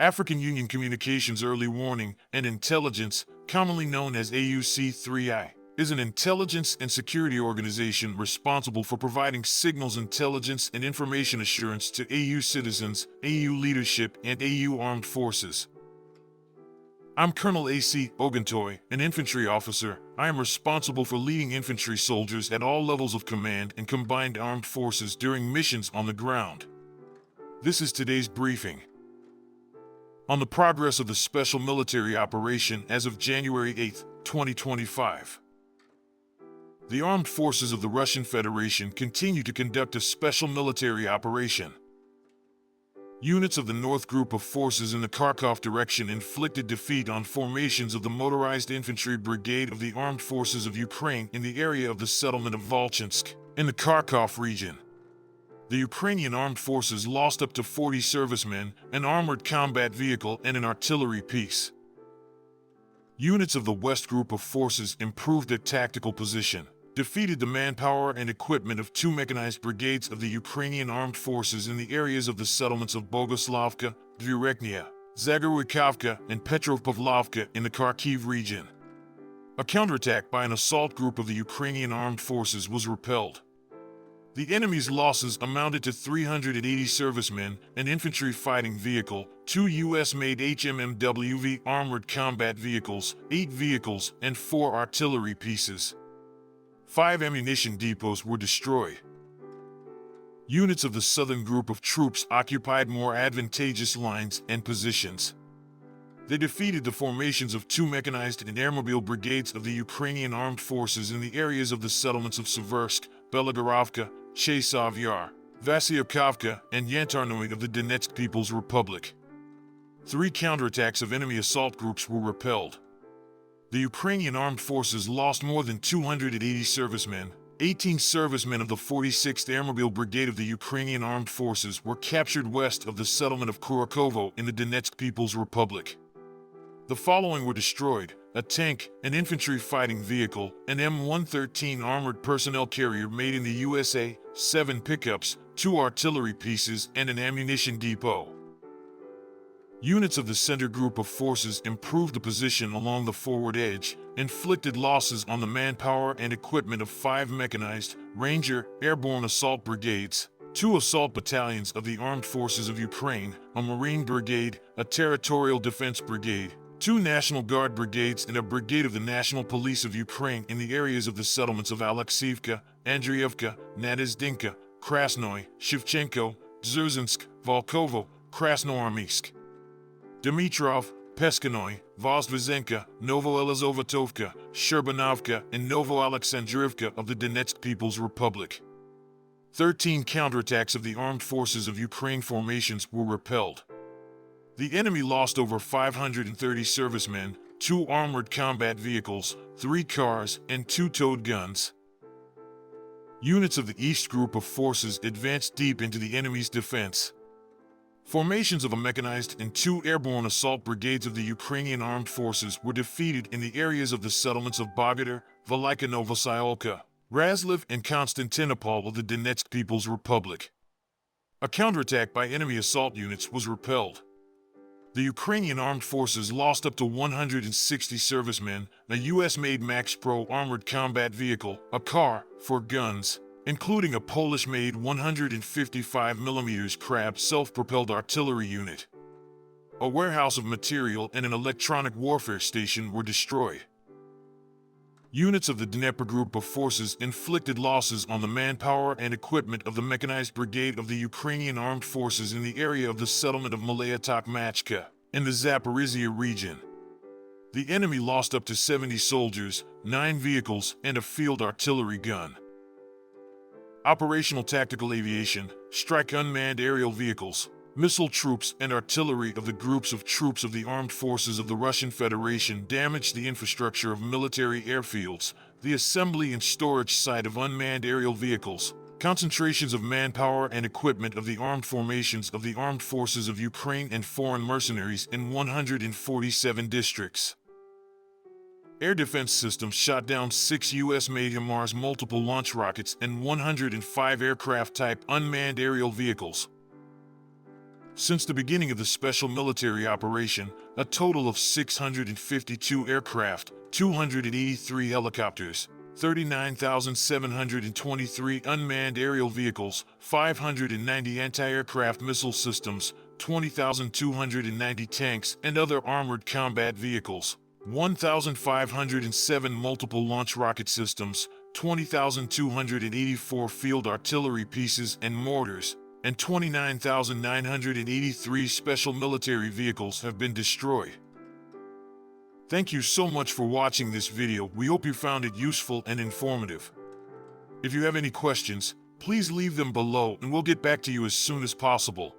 African Union Communications Early Warning and Intelligence, commonly known as AUC3I, is an intelligence and security organization responsible for providing signals intelligence and information assurance to AU citizens, AU leadership, and AU armed forces. I'm Colonel A.C. Oguntoye, an infantry officer. I am responsible for leading infantry soldiers at all levels of command and combined armed forces during missions on the ground. This is today's briefing. On the progress of the special military operation as of January 8, 2025. The armed forces of the Russian Federation continue to conduct a special military operation. Units of the North Group of Forces in the Kharkov direction inflicted defeat on formations of the Motorized Infantry Brigade of the Armed Forces of Ukraine in the area of the settlement of Volchansk, in the Kharkov region. The Ukrainian armed forces lost up to 40 servicemen, an armored combat vehicle, and an artillery piece. Units of the West Group of Forces improved their tactical position, defeated the manpower and equipment of two mechanized brigades of the Ukrainian armed forces in the areas of the settlements of Bogoslavka, Dvyreknya, Zagorykivka, and Petrovpavlovka in the Kharkiv region. A counterattack by an assault group of the Ukrainian armed forces was repelled. The enemy's losses amounted to 380 servicemen, an infantry fighting vehicle, 2 U.S.-made HMMWV armored combat vehicles, 8 vehicles, and 4 artillery pieces. 5 ammunition depots were destroyed. Units of the Southern Group of troops occupied more advantageous lines and positions. They defeated the formations of 2 mechanized and airmobile brigades of the Ukrainian armed forces in the areas of the settlements of Seversk, Belagorovka, Chasov Yar, Vasyevkivka, and Yantarnoy of the Donetsk People's Republic. 3 counterattacks of enemy assault groups were repelled. The Ukrainian armed forces lost more than 280 servicemen. 18 servicemen of the 46th Airmobile Brigade of the Ukrainian armed forces were captured west of the settlement of Kharkov in the Donetsk People's Republic. The following were destroyed: a tank, an infantry fighting vehicle, an M113 armored personnel carrier made in the USA, 7 pickups, 2 artillery pieces, and an ammunition depot. Units of the Center Group of Forces improved the position along the forward edge, inflicted losses on the manpower and equipment of 5 mechanized, Ranger, airborne assault brigades, 2 assault battalions of the Armed Forces of Ukraine, a Marine brigade, a Territorial Defense brigade, 2 National Guard brigades, and a brigade of the National Police of Ukraine in the areas of the settlements of Alexievka, Andriivka, Nadezdinka, Krasnoy, Shevchenko, Dzerzhinsk, Volkovo, Krasnoarmeysk, Dimitrov, Peskanoy, Vozdvizenka, Novoelizovatovka, Sherbanovka, and Novoalexandrivka of the Donetsk People's Republic. 13 counterattacks of the armed forces of Ukraine formations were repelled. The enemy lost over 530 servicemen, 2 armored combat vehicles, 3 cars, and 2 towed guns. Units of the East Group of Forces advanced deep into the enemy's defense. Formations of a mechanized and 2 airborne assault brigades of the Ukrainian armed forces were defeated in the areas of the settlements of Bogodar, Velika Novosyolka, Razliv, and Konstantinopol of the Donetsk People's Republic. A counterattack by enemy assault units was repelled. The Ukrainian armed forces lost up to 160 servicemen, a U.S.-made Max Pro armored combat vehicle, a car, 4 guns, including a Polish-made 155mm Krab self-propelled artillery unit. A warehouse of material and an electronic warfare station were destroyed. Units of the Dnieper Group of Forces inflicted losses on the manpower and equipment of the Mechanized Brigade of the Ukrainian Armed Forces in the area of the settlement of Malaya Tokmachka, in the Zaporizhia region. The enemy lost up to 70 soldiers, 9 vehicles, and a field artillery gun. Operational tactical aviation, strike unmanned aerial vehicles, missile troops, and artillery of the groups of troops of the armed forces of the Russian Federation damaged the infrastructure of military airfields, the assembly and storage site of unmanned aerial vehicles, concentrations of manpower and equipment of the armed formations of the armed forces of Ukraine and foreign mercenaries in 147 districts. Air defense systems shot down 6 U.S.-made HIMARS multiple launch rockets and 105 aircraft-type unmanned aerial vehicles. Since the beginning of the special military operation, a total of 652 aircraft, 283 helicopters, 39,723 unmanned aerial vehicles, 590 anti-aircraft missile systems, 20,290 tanks and other armored combat vehicles, 1,507 multiple launch rocket systems, 20,284 field artillery pieces and mortars, and 29,983 special military vehicles have been destroyed. Thank you so much for watching this video. We hope you found it useful and informative. If you have any questions, please leave them below and we'll get back to you as soon as possible.